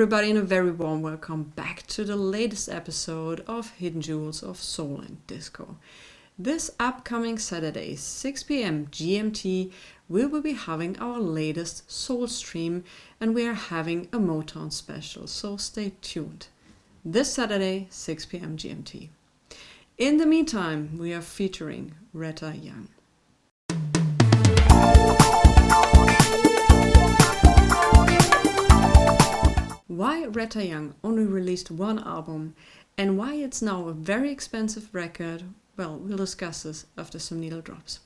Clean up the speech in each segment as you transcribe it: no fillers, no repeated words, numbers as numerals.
everybody, and a very warm welcome back to the latest episode of Hidden Jewels of Soul and Disco. This upcoming Saturday, 6 p.m. GMT, we will be having our latest Soul stream, and we are having a Motown special, so stay tuned. This Saturday, 6 p.m. GMT. In the meantime, we are featuring Retta Young. Why Retta Young only released one album and why it's now a very expensive record, well, we'll discuss this after some needle drops.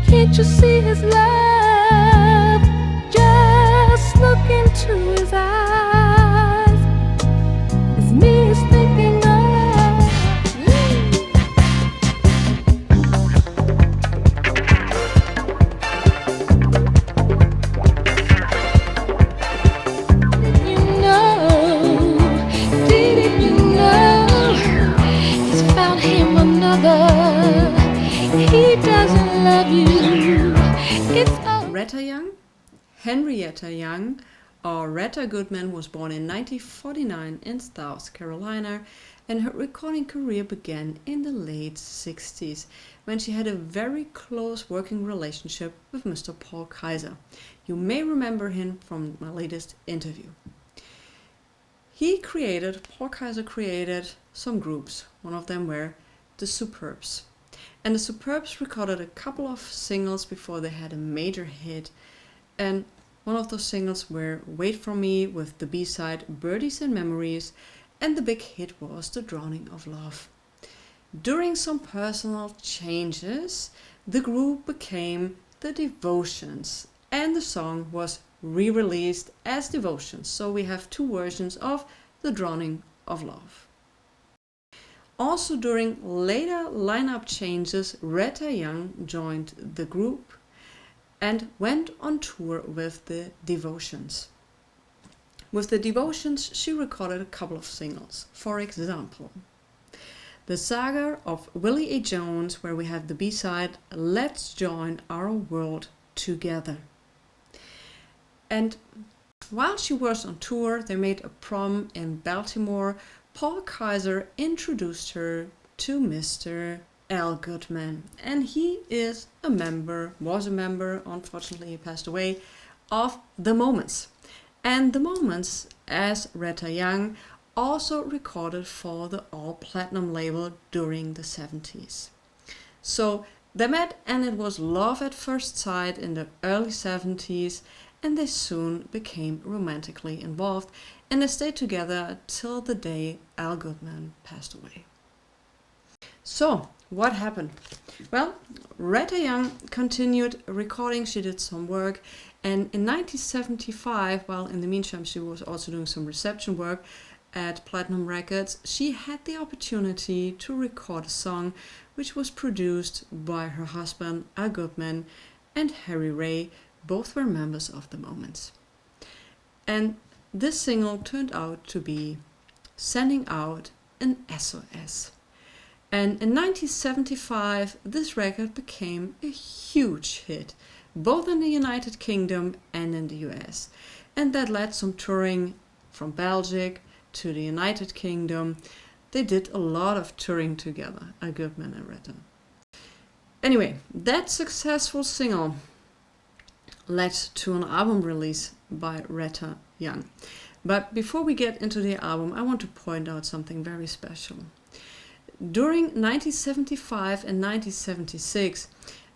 Can't you see his love? Just look into his eyes. It's me he's thinking of. He doesn't love you. Retta Young, Henrietta Young, or Retta Goodman, was born in 1949 in South Carolina, and her recording career began in the late 60s when she had a very close working relationship with Mr. Paul Kaiser. You may remember him from my latest interview. Paul Kaiser created some groups. One of them were the Superbs. And the Superbs recorded a couple of singles before they had a major hit. And one of those singles were Wait For Me with the B-side Birdies and Memories, and the big hit was The Drowning of Love. During some personal changes, the group became the Devotions, and the song was re-released as Devotions. So we have two versions of The Drowning of Love. Also during later lineup changes, Retta Young joined the group and went on tour with the Devotions. With the Devotions, she recorded a couple of singles. For example, The Saga of Willie A. Jones, where we have the B-side Let's Join Our World Together. And while she was on tour, they made a prom in Baltimore. Paul Kaiser introduced her to Mr. Al Goodman, and he was a member, unfortunately he passed away, of The Moments. And The Moments, as Retta Young, also recorded for the All Platinum label during the 70s. So they met, and it was love at first sight in the early 70s, and they soon became romantically involved, and they stayed together till the day Al Goodman passed away. So, what happened? Well, Retta Young continued recording, she did some work, and in 1975, while in the meantime she was also doing some reception work at Platinum Records, she had the opportunity to record a song which was produced by her husband Al Goodman and Harry Ray. Both were members of The Moments. And this single turned out to be Sending Out an SOS. And in 1975, this record became a huge hit, both in the United Kingdom and in the US. And that led some touring from Belgium to the United Kingdom. They did a lot of touring together, Al Goodman and Retta. Anyway, that successful single led to an album release by Retta Young. But before we get into the album, I want to point out something very special. During 1975 and 1976,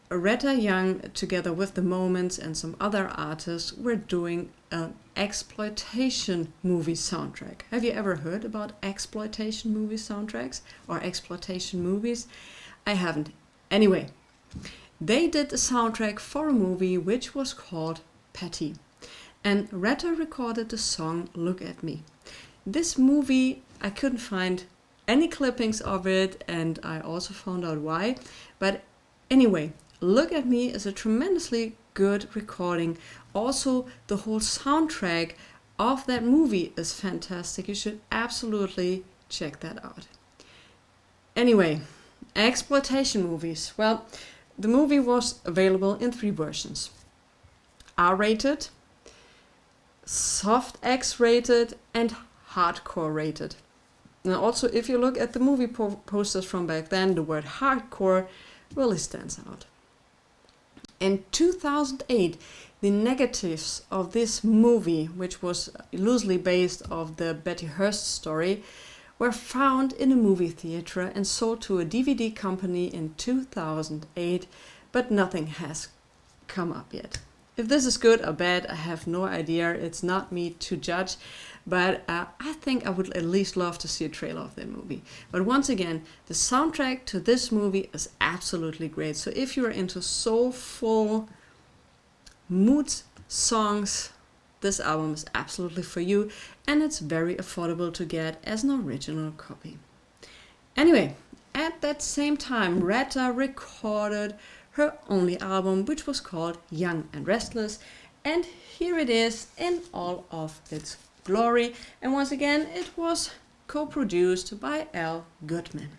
Retta Young, together with The Moments and some other artists, were doing an exploitation movie soundtrack. Have you ever heard about exploitation movie soundtracks or exploitation movies? I haven't. Anyway, they did a soundtrack for a movie which was called Patty, and Retta recorded the song Look at Me. This movie, I couldn't find any clippings of it, and I also found out why, but anyway, Look at Me is a tremendously good recording. Also, the whole soundtrack of that movie is fantastic. You should absolutely check that out. Anyway, exploitation movies. Well, the movie was available in 3 versions. R-rated, soft X rated and hardcore rated. And also, if you look at the movie posters from back then, the word hardcore really stands out. In 2008, the negatives of this movie, which was loosely based on the Betty Hearst story, were found in a movie theater and sold to a DVD company in 2008, but nothing has come up yet. If this is good or bad, I have no idea. It's not me to judge, but I think I would at least love to see a trailer of that movie. But once again, the soundtrack to this movie is absolutely great. So if you're into soulful mood songs, this album is absolutely for you, and it's very affordable to get as an original copy. Anyway, at that same time, Retta recorded her only album, which was called Young and Restless, and here it is in all of its glory. And once again, it was co-produced by Al Goodman.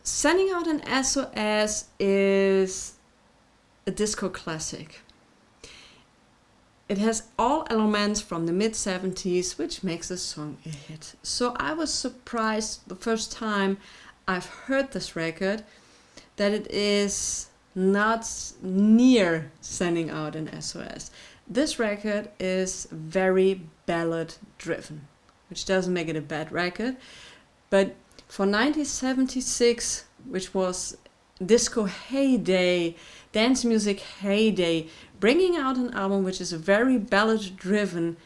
Sending Out an SOS is a disco classic. It has all elements from the mid-70s, which makes the song a hit. So I was surprised the first time I've heard this record that it is not near Sending Out an SOS. This record is very ballad driven, which doesn't make it a bad record, but for 1976, which was disco heyday, dance music heyday, bringing out an album which is very ballad driven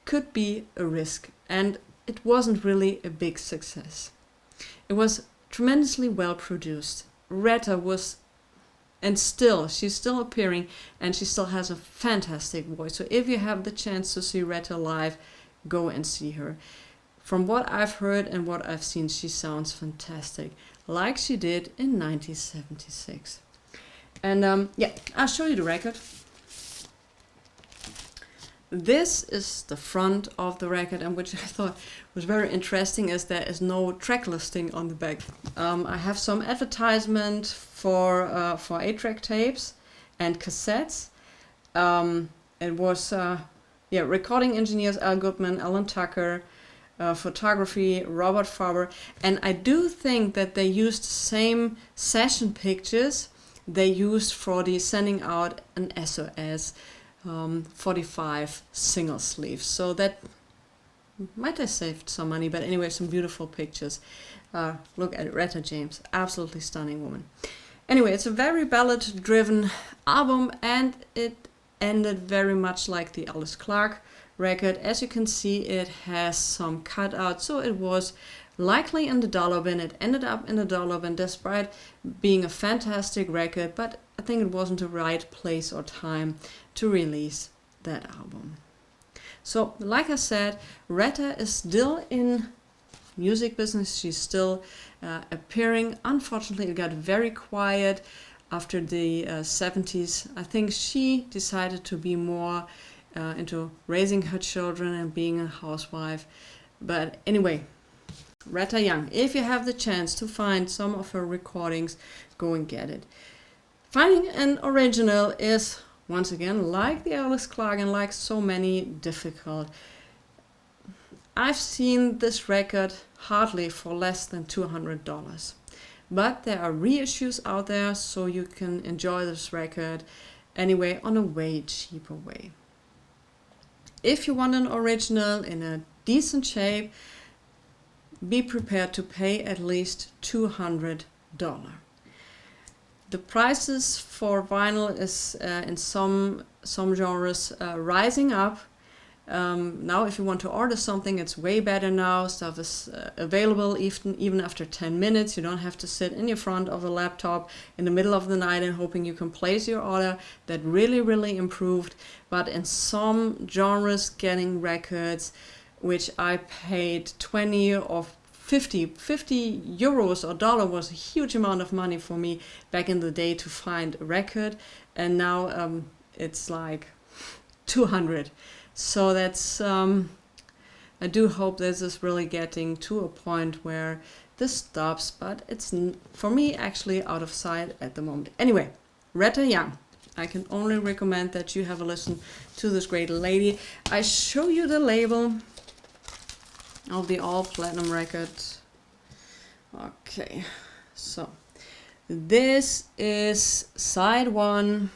could be a risk, and it wasn't really a big success. It was tremendously well produced. Retta was, and she's still appearing, and she still has a fantastic voice. So if you have the chance to see Retta live, go and see her. From what I've heard and what I've seen, she sounds fantastic, like she did in 1976. And yeah, I'll show you the record. This is the front of the record, and which I thought was very interesting is there is no track listing on the back. I have some advertisement for 8-track tapes and cassettes. It was recording engineers Al Goodman, Alan Tucker, photography Robert Farber, and I do think that they used the same session pictures they used for the Sending Out an SOS 45 single sleeves. So that might have saved some money, but anyway, some beautiful pictures. Look at Retta James, absolutely stunning woman. Anyway, it's a very ballad driven album, and it ended very much like the Alice Clark record. As you can see, it has some cutouts, so it was likely in the dollar bin. It ended up in the dollar bin despite being a fantastic record, but I think it wasn't the right place or time to release that album. So, like I said, Retta is still in music business. She's still appearing. Unfortunately, it got very quiet after the 70s. I think she decided to be more into raising her children and being a housewife. But anyway, Retta Young, if you have the chance to find some of her recordings, go and get it. Finding an original is, once again, like the Alice Clark and like so many, difficult. I've seen this record hardly for less than $200. But there are reissues out there, so you can enjoy this record anyway on a way cheaper way. If you want an original in a decent shape, be prepared to pay at least $200. The prices for vinyl is in some genres rising up. Now if you want to order something, it's way better now. Stuff is available even after 10 minutes. You don't have to sit in your front of the laptop in the middle of the night and hoping you can place your order. That really improved. But in some genres, getting records which I paid 20 or 50 euros or dollar was a huge amount of money for me back in the day to find a record, and now it's like 200. So that's I do hope this is really getting to a point where this stops, but it's for me actually out of sight at the moment. Anyway, Retta Young, I can only recommend that you have a listen to this great lady. I show you the label of the all platinum record. Okay, so this is side 1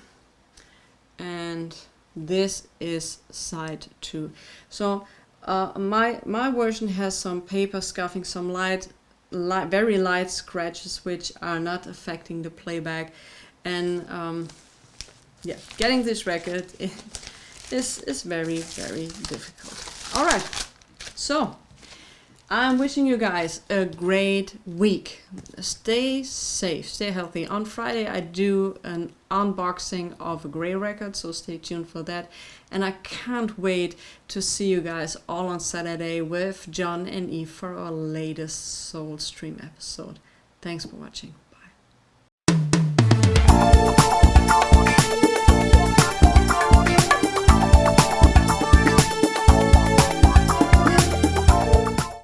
and this is side 2. So my version has some paper scuffing, some very light scratches which are not affecting the playback, and yeah, getting this record is very, very difficult. All right, so I'm wishing you guys a great week. Stay safe, stay healthy. On Friday I do an unboxing of a Grey record, so stay tuned for that. And I can't wait to see you guys all on Saturday with John and Eve for our latest Soul Stream episode. Thanks for watching.